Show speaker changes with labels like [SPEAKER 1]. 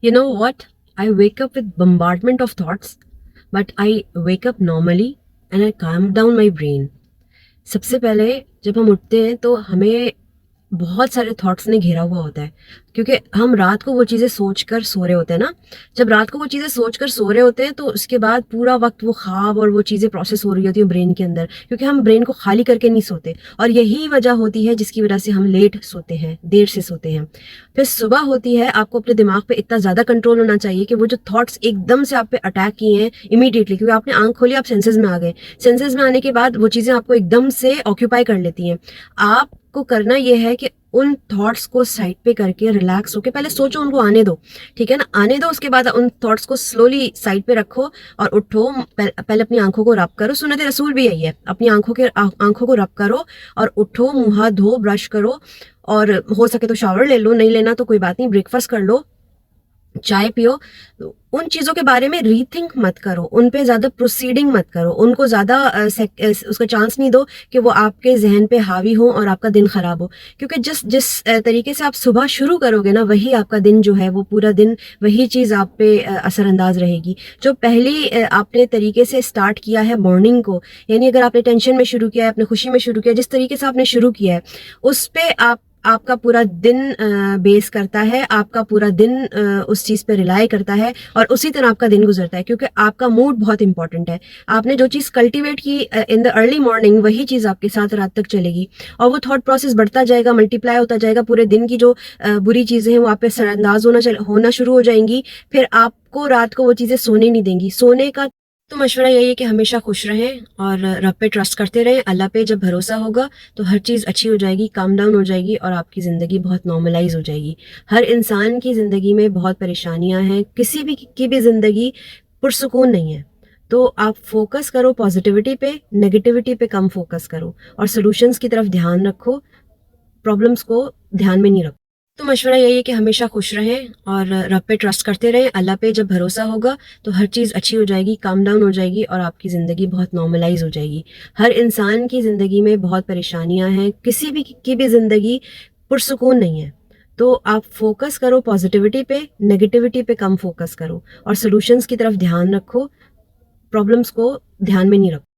[SPEAKER 1] You know what? I wake up with bombardment of thoughts, but I wake up normally and I calm down my brain. सबसे पहले जब हम उठते हैं तो हमें बहुत सारे थॉट्स ने घेरा हुआ होता है, क्योंकि हम रात को वो चीज़ें सोच कर सो रहे होते हैं ना। जब रात को वो चीज़ें सोच कर सो रहे होते हैं तो उसके बाद पूरा वक्त वो ख्वाब और वो चीज़ें प्रोसेस हो रही होती है ब्रेन के अंदर, क्योंकि हम ब्रेन को खाली करके नहीं सोते। और यही वजह होती है जिसकी वजह से हम लेट सोते हैं, देर से सोते हैं। फिर सुबह होती है, आपको अपने दिमाग पे इतना ज़्यादा कंट्रोल होना चाहिए कि वो जो थॉट्स एकदम से आप पे अटैक किए हैं इमीडिएटली, क्योंकि आपने आंख खोली, आप सेंसेस में आ गए। सेंसेस में आने के बाद वो चीज़ें आपको एकदम से ऑक्यूपाई कर लेती हैं। आपको करना ये है कि उन थॉट्स को साइड पे करके रिलैक्स होके पहले सोचो, उनको आने दो, ठीक है ना, आने दो। उसके बाद उन थॉट्स को स्लोली साइड पे रखो और उठो। पहले अपनी आंखों को रब करो, सुन्नत रसूल भी यही है, अपनी आंखों को रब करो और उठो, मुंह हाथ धो, ब्रश करो, और हो सके तो शावर ले लो, नहीं लेना तो कोई बात नहीं, ब्रेकफास्ट कर लो, चाय पियो। उन चीज़ों के बारे में रीथिंक मत करो, उन पे ज़्यादा प्रोसीडिंग मत करो, उनको ज़्यादा उसका चांस नहीं दो कि वो आपके जहन पे हावी हो और आपका दिन ख़राब हो। क्योंकि जिस जिस तरीके से आप सुबह शुरू करोगे ना, वही आपका दिन जो है वो पूरा दिन वही चीज़ आप पे असरअंदाज रहेगी। जो पहली आपने तरीके से स्टार्ट किया है मॉर्निंग को, यानी अगर आपने टेंशन में शुरू किया है, आपने खुशी में शुरू किया है, जिस तरीके से आपने शुरू किया है उस पे आपका पूरा दिन बेस करता है, आपका पूरा दिन उस चीज़ पे रिलाई करता है और उसी तरह आपका दिन गुजरता है, क्योंकि आपका मूड बहुत इंपॉर्टेंट है। आपने जो चीज़ कल्टीवेट की इन द अर्ली मॉर्निंग, वही चीज़ आपके साथ रात तक चलेगी और वो थॉट प्रोसेस बढ़ता जाएगा, मल्टीप्लाई होता जाएगा। पूरे दिन की जो बुरी चीज़ें हैं वो आप पे असरअंदाज होना शुरू हो जाएंगी। फिर आपको रात को वो चीज़ें सोने नहीं देंगी। सोने का तो मशवरा यही है कि हमेशा खुश रहें और रब पे ट्रस्ट करते रहें। अल्लाह पे जब भरोसा होगा तो हर चीज़ अच्छी हो जाएगी, काम डाउन हो जाएगी और आपकी ज़िंदगी बहुत नॉर्मलाइज हो जाएगी। हर इंसान की ज़िंदगी में बहुत परेशानियां हैं, किसी भी की भी ज़िंदगी पुरसुकून नहीं है। तो आप फोकस करो पॉजिटिविटी पे, नेगेटिविटी पे कम फोकस करो और सोल्यूशंस की तरफ ध्यान रखो, प्रॉब्लम्स को ध्यान में नहीं रखो। तो मशवरा यही है कि हमेशा खुश रहें और रब पे ट्रस्ट करते रहें। अल्लाह पे जब भरोसा होगा तो हर चीज़ अच्छी हो जाएगी, काम डाउन हो जाएगी और आपकी ज़िंदगी बहुत नॉर्मलाइज हो जाएगी। हर इंसान की ज़िंदगी में बहुत परेशानियां हैं, किसी भी की भी ज़िंदगी पुरसुकून नहीं है। तो आप फोकस करो पॉजिटिविटी पे, नेगेटिविटी पे कम फोकस करो और सोल्यूशंस की तरफ ध्यान रखो, प्रॉब्लम्स को ध्यान में नहीं रखो।